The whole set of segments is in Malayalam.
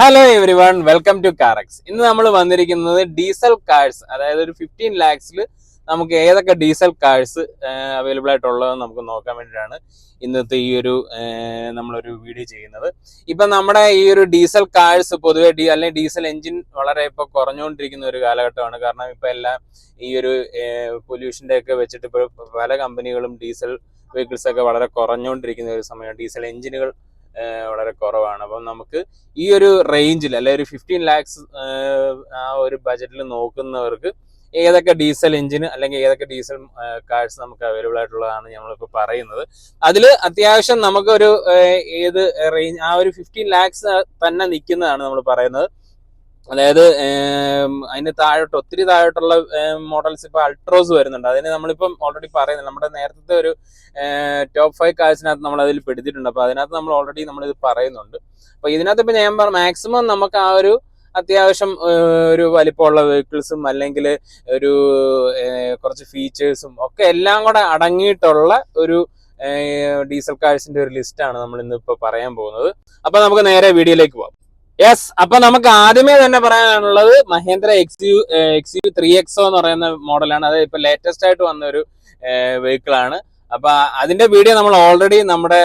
Hello everyone, welcome to Carax. ഇന്ന് നമ്മൾ വന്നിരിക്കുന്നത് ഡീസൽ കാഴ്സ്, അതായത് ഒരു 15 lakhs നമുക്ക് ഏതൊക്കെ ഡീസൽ കാഴ്സ് അവൈലബിൾ ആയിട്ടുള്ളതെന്ന് നമുക്ക് നോക്കാൻ വേണ്ടിയിട്ടാണ് ഇന്നത്തെ ഈ ഒരു നമ്മളൊരു വീഡിയോ ചെയ്യുന്നത്. ഇപ്പം നമ്മുടെ ഈ ഒരു ഡീസൽ കാഴ്സ് പൊതുവെ അല്ലെങ്കിൽ ഡീസൽ എഞ്ചിൻ വളരെ ഇപ്പോൾ കുറഞ്ഞുകൊണ്ടിരിക്കുന്ന ഒരു കാലഘട്ടമാണ്. കാരണം ഇപ്പം എല്ലാം ഈ ഒരു പൊല്യൂഷൻ്റെ ഒക്കെ വെച്ചിട്ട് ഇപ്പോൾ പല കമ്പനികളും ഡീസൽ വെഹിക്കിൾസ് ഒക്കെ വളരെ കുറഞ്ഞുകൊണ്ടിരിക്കുന്ന ഒരു സമയമാണ്. ഡീസൽ എഞ്ചിനുകൾ വളരെ കുറവാണ്. അപ്പം നമുക്ക് ഈ ഒരു റേഞ്ചിൽ അല്ലെ ഒരു 15 lakhs ആ ഒരു ബജറ്റിൽ നോക്കുന്നവർക്ക് ഏതൊക്കെ ഡീസൽ എഞ്ചിന് അല്ലെങ്കിൽ ഏതൊക്കെ ഡീസൽ കാഴ്സ് നമുക്ക് അവൈലബിൾ ആയിട്ടുള്ളതാണ് നമ്മളിപ്പോൾ പറയുന്നത്. അതിൽ അത്യാവശ്യം നമുക്കൊരു ഏത് റേഞ്ച് ആ ഒരു 15 lakhs തന്നെ നിൽക്കുന്നതാണ് നമ്മൾ പറയുന്നത്. അതായത് അതിന് താഴോട്ട് ഒത്തിരി താഴോട്ടുള്ള മോഡൽസ് ഇപ്പോൾ അൾട്രോസ് വരുന്നുണ്ട്. അതിന് നമ്മളിപ്പം ഓൾറെഡി പറയുന്നത് നമ്മുടെ നേരത്തെ ഒരു ടോപ്പ് 5 കാഴ്സിനകത്ത് നമ്മൾ അതിൽ പെടുത്തിയിട്ടുണ്ട്. അപ്പോൾ അതിനകത്ത് നമ്മൾ ഓൾറെഡി നമ്മളിത് പറയുന്നുണ്ട്. അപ്പോൾ ഇതിനകത്ത് ഇപ്പം ഞാൻ മാക്സിമം നമുക്ക് ആ ഒരു അത്യാവശ്യം ഒരു വലിപ്പമുള്ള വെഹിക്കിൾസും അല്ലെങ്കിൽ ഒരു കുറച്ച് ഫീച്ചേഴ്സും ഒക്കെ എല്ലാം കൂടെ അടങ്ങിയിട്ടുള്ള ഒരു ഡീസൽ കാഴ്സിന്റെ ഒരു ലിസ്റ്റാണ് നമ്മൾ ഇന്നിപ്പോൾ പറയാൻ പോകുന്നത്. അപ്പോൾ നമുക്ക് നേരെ വീഡിയോയിലേക്ക് പോകാം. യെസ്, അപ്പൊ നമുക്ക് ആദ്യമേ തന്നെ പറയാനുള്ളത് മഹേന്ദ്ര XUV 3XO എന്ന് പറയുന്ന മോഡലാണ്. അത് ഇപ്പൊ ലേറ്റസ്റ്റ് ആയിട്ട് വന്ന ഒരു വെഹിക്കിൾ ആണ്. അപ്പൊ അതിന്റെ വീഡിയോ നമ്മൾ ഓൾറെഡി നമ്മുടെ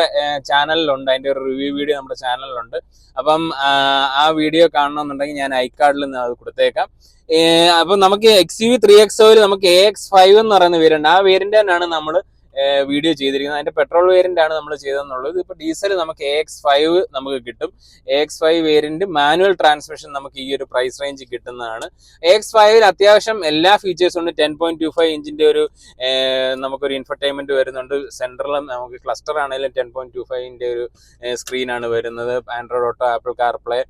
ചാനലിലുണ്ട്. അതിന്റെ ഒരു റിവ്യൂ വീഡിയോ നമ്മുടെ ചാനലിലുണ്ട്. അപ്പം ആ വീഡിയോ കാണണമെന്നുണ്ടെങ്കിൽ ഞാൻ ഐക്കാർഡിൽ നിന്ന് അത് കൊടുത്തേക്കാം. അപ്പൊ നമുക്ക് XUV 3XO നമുക്ക് AX5 എന്ന് പറയുന്ന വേരിയന്റ്, ആ വേരിയന്റ് തന്നെയാണ് നമ്മൾ വീഡിയോ ചെയ്തിരിക്കുന്നത്. അതിന്റെ പെട്രോൾ വേരിയന്റ് ആണ് നമ്മൾ ചെയ്തെന്നുള്ളത്. ഇപ്പൊ ഡീസൽ നമുക്ക് AX5 നമുക്ക് കിട്ടും. AX5 വേരിയന്റ് മാനുവൽ ട്രാൻസ്മിഷൻ നമുക്ക് ഈ ഒരു പ്രൈസ് റേഞ്ച് കിട്ടുന്നതാണ്. AX5 അത്യാവശ്യം എല്ലാ ഫീച്ചേഴ്സും ഉണ്ട്. 10.25 ഇഞ്ചിന്റെ ഒരു നമുക്കൊരു ഇൻഫർടൈൻമെന്റ് വരുന്നുണ്ട്. സെൻട്രലും നമുക്ക് ക്ലസ്റ്റർ ആണെങ്കിലും 10.25 ഒരു സ്ക്രീനാണ് വരുന്നത്. Android Auto, Apple CarPlay,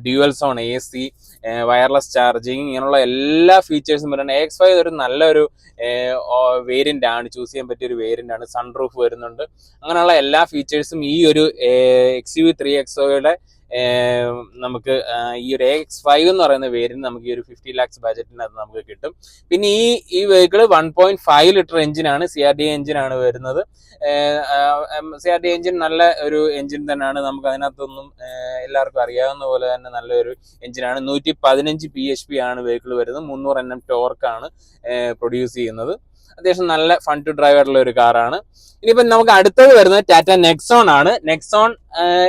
dual zone AC, wireless charging, ഇങ്ങനെയുള്ള എല്ലാ ഫീച്ചേഴ്സും വരുന്നുണ്ട്. AX5 ഒരു നല്ലൊരു വേരിയന്റ് ആണ്, ചൂസ് ചെയ്യാൻ പറ്റിയ ഒരു വേരിയന്റ് ആണ്. സൺറൂഫ് വരുന്നുണ്ട്. അങ്ങനെയുള്ള എല്ലാ ഫീച്ചേഴ്സും ഈ ഒരു XUV 3XO നമുക്ക് ഈ ഒരു AX5 എന്ന് പറയുന്ന വേരിയന്റ് നമുക്ക് ഈ ഒരു 50 lakhs ബജറ്റിനകത്ത് നമുക്ക് കിട്ടും. പിന്നെ ഈ വെഹിക്കിൾ 1.5 ലിറ്റർ എഞ്ചിനാണ്, CRDA എഞ്ചിനാണ് വരുന്നത്. CRDA എഞ്ചിൻ നല്ല ഒരു എഞ്ചിൻ തന്നെയാണ്. നമുക്ക് അതിനകത്തൊന്നും എല്ലാവർക്കും അറിയാവുന്ന പോലെ തന്നെ നല്ലൊരു എഞ്ചിനാണ്. 115 PHP ആണ് വെഹിക്കിൾ വരുന്നത്. 300 Nm ടോർക്കാണ് പ്രൊഡ്യൂസ് ചെയ്യുന്നത്. അത്യാവശ്യം നല്ല ഫൺ ടു ഡ്രൈവ് ആയിട്ടുള്ള ഒരു കാറാണ്. ഇനിയിപ്പം നമുക്ക് അടുത്തത് വരുന്നത് ടാറ്റ നെക്സോൺ ആണ്. നെക്സോൺ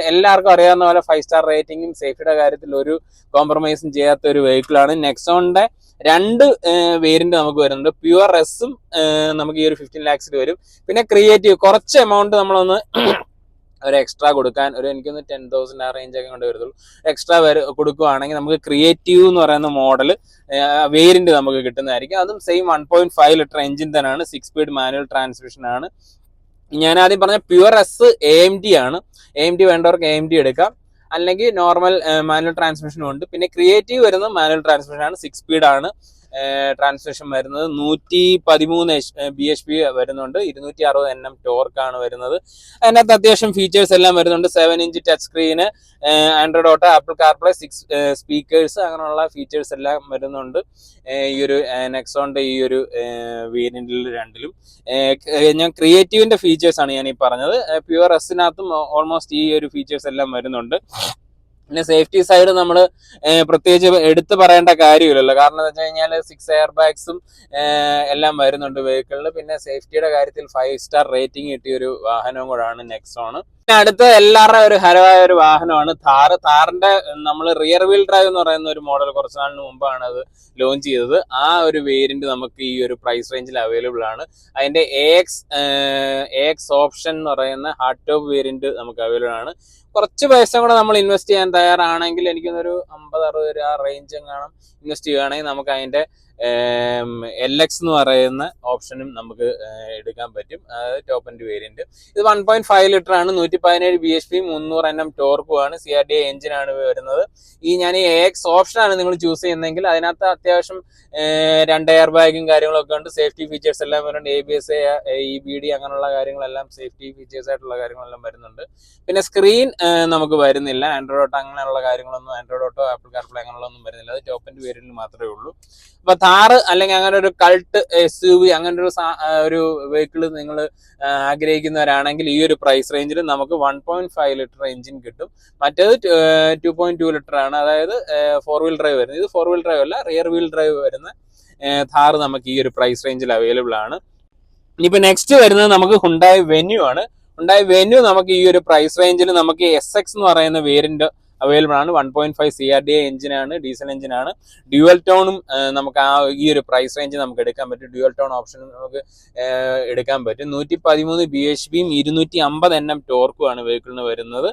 എല്ലാവർക്കും അറിയാവുന്ന പോലെ 5 സ്റ്റാർ റേറ്റിംഗും സേഫ്റ്റിയുടെ കാര്യത്തിൽ ഒരു കോംപ്രമൈസും ചെയ്യാത്ത ഒരു വെഹിക്കിളാണ്. നെക്സോണിന്റെ 2 വേരിയന്റ് നമുക്ക് വരുന്നുണ്ട്. പ്യുവർ എസും നമുക്ക് ഈ ഒരു 15 lakhs വരും. പിന്നെ ക്രിയേറ്റീവ് കുറച്ച് എമൗണ്ട് നമ്മളൊന്ന് ഒരു എക്സ്ട്രാ കൊടുക്കാൻ, ഒരു എനിക്കൊന്ന് 10,000 ആ റേഞ്ച് ഒക്കെ കൊണ്ട് വരുന്നുള്ളൂ. എക്സ്ട്രാ കൊടുക്കുകയാണെങ്കിൽ നമുക്ക് ക്രിയേറ്റീവ് എന്ന് പറയുന്ന മോഡൽ വേരിയന്റ് നമുക്ക് കിട്ടുന്നതായിരിക്കും. അതും സെയിം 1.5 ലിറ്റർ എഞ്ചിൻ തന്നെയാണ്. 6 സ്പീഡ് മാനുവൽ ട്രാൻസ്മിഷൻ ആണ്. ഞാൻ ആദ്യം പറഞ്ഞ പ്യുവർ എസ് AMD ആണ്. AMD വേണ്ടവർക്ക് AMD എടുക്കാം, അല്ലെങ്കിൽ നോർമൽ മാനുവൽ ട്രാൻസ്മിഷനും ഉണ്ട്. പിന്നെ ക്രിയേറ്റീവ് വരുന്നത് മാനുവൽ ട്രാൻസ്മിഷൻ ആണ്. 6 സ്പീഡ് ആണ് ട്രാൻസ്മിഷൻ വരുന്നത്. 113 BHP വരുന്നുണ്ട്. 260 Nm ടോർക്കാണ് വരുന്നത്. അതിനകത്ത് അത്യാവശ്യം ഫീച്ചേഴ്സ് എല്ലാം വരുന്നുണ്ട്. 7 inch touch screen, Android Auto, Apple CarPlay, 6 speakers, അങ്ങനെയുള്ള ഫീച്ചേഴ്സ് എല്ലാം വരുന്നുണ്ട് ഈ ഒരു നെക്സോണിന്റെ ഈ ഒരു വേരിയന്റിൽ രണ്ടിലും. ഞാൻ ക്രിയേറ്റീവിന്റെ ഫീച്ചേഴ്സ് ആണ് ഞാൻ ഈ പറഞ്ഞത്. പ്യുവർ എസിനകത്തും ഓൾമോസ്റ്റ് ഈ ഒരു ഫീച്ചേഴ്സ് എല്ലാം വരുന്നുണ്ട്. പിന്നെ സേഫ്റ്റി സൈഡ് നമ്മൾ പ്രത്യേകിച്ച് എടുത്തു പറയേണ്ട കാര്യമില്ലല്ലോ. കാരണം എന്താ വെച്ച് കഴിഞ്ഞാൽ 6 എയർ ബാഗ്സും എല്ലാം വരുന്നുണ്ട് വെഹിക്കിളിൽ. പിന്നെ സേഫ്റ്റിയുടെ കാര്യത്തിൽ 5 സ്റ്റാർ റേറ്റിംഗ് കിട്ടിയ ഒരു വാഹനവും കൂടാണ് നെക്സോൺ. പിന്നെ അടുത്ത എല്ലാവരുടെയും ഒരു ഹരമായ ഒരു വാഹനമാണ് താറിന്റെ നമ്മൾ റിയർ വീൽ ഡ്രൈവ് എന്ന് പറയുന്ന ഒരു മോഡൽ കുറച്ച് നാളിന് മുമ്പാണ് അത് ലോഞ്ച് ചെയ്തത്. ആ ഒരു വേരിയന്റ് നമുക്ക് ഈ ഒരു പ്രൈസ് റേഞ്ചിൽ അവൈലബിൾ ആണ്. അതിന്റെ AX ഓപ്ഷൻ എന്ന് പറയുന്ന ഹാർഡ് ടോപ്പ് വേരിയന്റ് നമുക്ക് അവൈലബിൾ ആണ്. കുറച്ച് പൈസ കൂടെ നമ്മൾ ഇൻവെസ്റ്റ് ചെയ്യാൻ തയ്യാറാണെങ്കിൽ എനിക്കൊന്നൊരു 50-60 ആ റേഞ്ച് എങ്ങാനും ഇൻവെസ്റ്റ് ചെയ്യുകയാണെങ്കിൽ നമുക്ക് അതിന്റെ LX എന്ന് പറയുന്ന ഓപ്ഷനും നമുക്ക് എടുക്കാൻ പറ്റും. അതായത് ടോപ്പ് എൻഡ് വേരിയന്റ്. ഇത് 1.5 ലിറ്റർ ആണ്. 117 BHP, 300 Nm ടോർക്കുമാണ്. CRDA എഞ്ചിനാണ് വരുന്നത്. ഞാൻ ഈ AX ഓപ്ഷനാണ് നിങ്ങൾ ചൂസ് ചെയ്യുന്നതെങ്കിൽ അതിനകത്ത് അത്യാവശ്യം 2 എയർ ബാഗും കാര്യങ്ങളൊക്കെ ഉണ്ട്. സേഫ്റ്റി ഫീച്ചേഴ്സ് എല്ലാം വരുന്നുണ്ട്. ABS, EBD അങ്ങനെയുള്ള കാര്യങ്ങളെല്ലാം സേഫ്റ്റി ഫീച്ചേഴ്സ് ആയിട്ടുള്ള കാര്യങ്ങളെല്ലാം വരുന്നുണ്ട്. പിന്നെ സ്ക്രീൻ നമുക്ക് വരുന്നില്ല. ആൻഡ്രോയിഡ് ഓട്ടോ അങ്ങനെയുള്ള കാര്യങ്ങളൊന്നും, ആൻഡ്രോയിഡ് ഓട്ടോ, ആപ്പിൾ കാർപ്ലേ അങ്ങനെയുള്ളതൊന്നും വരുന്നില്ല. അത് ടോപ്പ് എൻഡ് വേരിയന്റിൽ മാത്രമേ ഉള്ളൂ. അപ്പൊ താറ് അല്ലെങ്കിൽ അങ്ങനെ ഒരു കൾട്ട് SUV അങ്ങനെ ഒരു വെഹിക്കിൾ നിങ്ങൾ ആഗ്രഹിക്കുന്നവരാണെങ്കിൽ ഈ ഒരു പ്രൈസ് റേഞ്ചിൽ നമുക്ക് 1.5 ലിറ്റർ എഞ്ചിൻ കിട്ടും. മറ്റേത് 2.2 ലിറ്റർ ആണ്, അതായത് 4 വീൽ ഡ്രൈവ് വരുന്നത്. ഇത് 4 വീൽ ഡ്രൈവ് അല്ല, റിയർ വീൽ ഡ്രൈവ് വരുന്ന താർ നമുക്ക് ഈ ഒരു പ്രൈസ് റേഞ്ചിൽ അവൈലബിൾ ആണ്. ഇനിയിപ്പോൾ നെക്സ്റ്റ് വരുന്നത് നമുക്ക് ഹുണ്ടായ് വെന്യൂ ആണ്. ഹുണ്ടായ് വെന്യൂ നമുക്ക് ഈ ഒരു പ്രൈസ് റേഞ്ചിൽ നമുക്ക് SX എന്ന് പറയുന്ന വേരിയന്റ് അവൈലബിൾ ആണ്. 1.5 CRDI എഞ്ചിനാണ്, ഡീസൽ എഞ്ചിനാണ്. ഡ്യുവൽ ടോണും നമുക്ക് ഈ ഒരു പ്രൈസ് റേഞ്ച് നമുക്ക് എടുക്കാൻ പറ്റും. ഡ്യുവൽ ടോൺ ഓപ്ഷൻ നമുക്ക് എടുക്കാൻ പറ്റും. 113 BHPയും 250 Nm ടോർക്കുമാണ് വെഹിക്കിളിന് വരുന്നത്.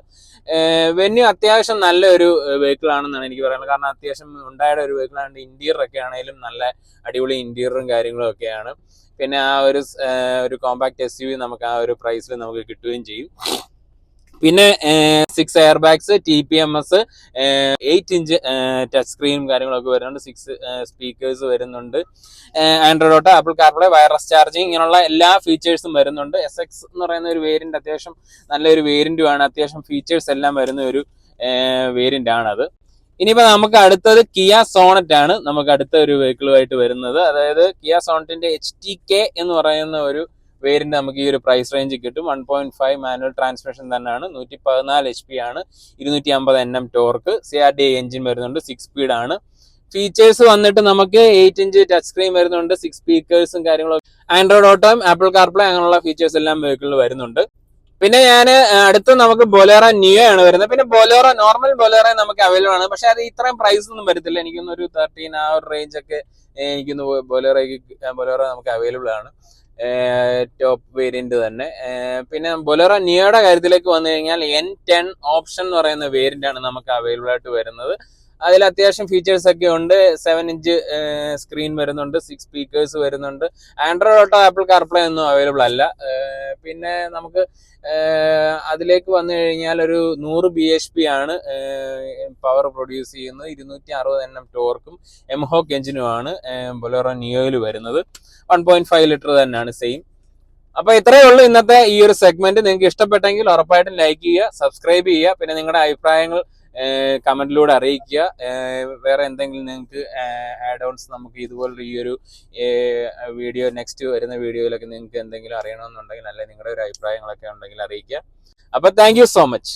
വെന്യൂ അത്യാവശ്യം നല്ലൊരു വെഹിക്കിൾ ആണെന്നാണ് എനിക്ക് പറയുന്നത്. കാരണം അത്യാവശ്യം ഉണ്ടായ ഒരു വെഹിക്കിൾ ആണ്. ഇന്റീരിയർ ഒക്കെ ആണെങ്കിലും നല്ല അടിപൊളി ഇന്റീരിയറും കാര്യങ്ങളും ഒക്കെയാണ്. പിന്നെ ആ ഒരു കോമ്പാക്ട് SUV നമുക്ക് ആ ഒരു പ്രൈസിൽ നമുക്ക് കിട്ടുകയും ചെയ്യും. പിന്നെ 6 air bags, TPMS, 8 inch touch സ്ക്രീനും കാര്യങ്ങളൊക്കെ വരുന്നുണ്ട്. 6 സ്പീക്കേഴ്സ് വരുന്നുണ്ട്. Android Auto, Apple CarPlay, wireless charging, ഇങ്ങനെയുള്ള എല്ലാ ഫീച്ചേഴ്സും വരുന്നുണ്ട്. SX എന്ന് പറയുന്ന ഒരു വേരിയന്റ് അത്യാവശ്യം നല്ലൊരു വേരിയന്റുമാണ്. അത്യാവശ്യം ഫീച്ചേഴ്സ് എല്ലാം വരുന്ന ഒരു വേരിയന്റ് ആണത്. ഇനിയിപ്പോൾ നമുക്ക് അടുത്തത് കിയ സോണറ്റ് ആണ് നമുക്ക് അടുത്ത ഒരു വെഹിക്കിളുമായിട്ട് വരുന്നത്. അതായത് കിയ സോണറ്റിന്റെ HTK എന്ന് പറയുന്ന ഒരു വേരിയന്റ് നമുക്ക് ഈ ഒരു പ്രൈസ് റേഞ്ച് കിട്ടും. 1.5 മാനുവൽ ട്രാൻസ്മിഷൻ തന്നെയാണ്. 114 HP ആണ്, 250 Nm ടോർക്ക്, CRDI എഞ്ചിൻ വരുന്നുണ്ട്, 6 സ്പീഡ് ആണ്. ഫീച്ചേഴ്സ് വന്നിട്ട് നമുക്ക് 8 ഇഞ്ച് ടച്ച് സ്ക്രീൻ വരുന്നുണ്ട്, 6 സ്പീക്കേഴ്സും കാര്യങ്ങളും, ആൻഡ്രോയിഡ് ഓട്ടോയും ആപ്പിൾ കാർപ്ലേ അങ്ങനെയുള്ള ഫീച്ചേഴ്സ് എല്ലാം വെഹിക്കിളിൽ വരുന്നുണ്ട്. പിന്നെ ഞാൻ അടുത്ത നമുക്ക് ബൊലേറോ നിയോ ആണ് വരുന്നത്. പിന്നെ ബൊലേറോ നോർമൽ ബൊലേറോ നമുക്ക് അവൈലബിൾ ആണ്, പക്ഷെ അത് ഇത്രയും പ്രൈസ് ഒന്നും വരത്തില്ല. എനിക്കൊന്ന് ഒരു 13 ആ ഒരു റേഞ്ച് ഒക്കെ എനിക്കൊന്ന് ബൊലേറോ നമുക്ക് അവൈലബിൾ ആണ്, ടോപ്പ് വേരിയന്റ് തന്നെ. പിന്നെ ബൊലേറോ നിയോയുടെ കാര്യത്തിലേക്ക് വന്നു കഴിഞ്ഞാൽ N10 ഓപ്ഷൻ എന്ന് പറയുന്ന വേരിയന്റ് ആണ് നമുക്ക് അവൈലബിൾ ആയിട്ട് വരുന്നത്. അതിൽ അത്യാവശ്യം ഫീച്ചേഴ്സ് ഒക്കെ ഉണ്ട്. 7 ഇഞ്ച് സ്ക്രീൻ വരുന്നുണ്ട്, 6 സ്പീക്കേഴ്സ് വരുന്നുണ്ട്. ആൻഡ്രോയിഡ് ഓട്ടോ, ആപ്പിൾ കാർപ്ലേ ഒന്നും അവൈലബിൾ അല്ല. പിന്നെ നമുക്ക് അതിലേക്ക് വന്നു കഴിഞ്ഞാൽ ഒരു 100 BHP ആണ് പവർ പ്രൊഡ്യൂസ് ചെയ്യുന്നത്. 260 Nm ടോർക്കും എംഹോക്ക് എഞ്ചിനുമാണ് ബൊലേറോ നിയോയിൽ വരുന്നത്. 1.5 ലിറ്റർ തന്നെയാണ് സെയിം. അപ്പൊ ഇത്രയേ ഉള്ളൂ ഇന്നത്തെ ഈ ഒരു സെഗ്മെന്റ്. നിങ്ങൾക്ക് ഇഷ്ടപ്പെട്ടെങ്കിൽ ഉറപ്പായിട്ടും ലൈക്ക് ചെയ്യുക, സബ്സ്ക്രൈബ് ചെയ്യുക. പിന്നെ നിങ്ങളുടെ അഭിപ്രായങ്ങൾ കമന്റിലൂടെ അറിയിക്കുക. വേറെ എന്തെങ്കിലും നിങ്ങൾക്ക് ആഡ് ഓൺസ് നമുക്ക് ഇതുപോലുള്ള ഈ ഒരു വീഡിയോ നെക്സ്റ്റ് വരുന്ന വീഡിയോയിലൊക്കെ നിങ്ങൾക്ക് എന്തെങ്കിലും അറിയണമെന്നുണ്ടെങ്കിൽ, അല്ലെങ്കിൽ നിങ്ങളുടെ ഒരു അഭിപ്രായങ്ങളൊക്കെ ഉണ്ടെങ്കിൽ അറിയിക്കുക. അപ്പൊ താങ്ക് യു സോ മച്ച്.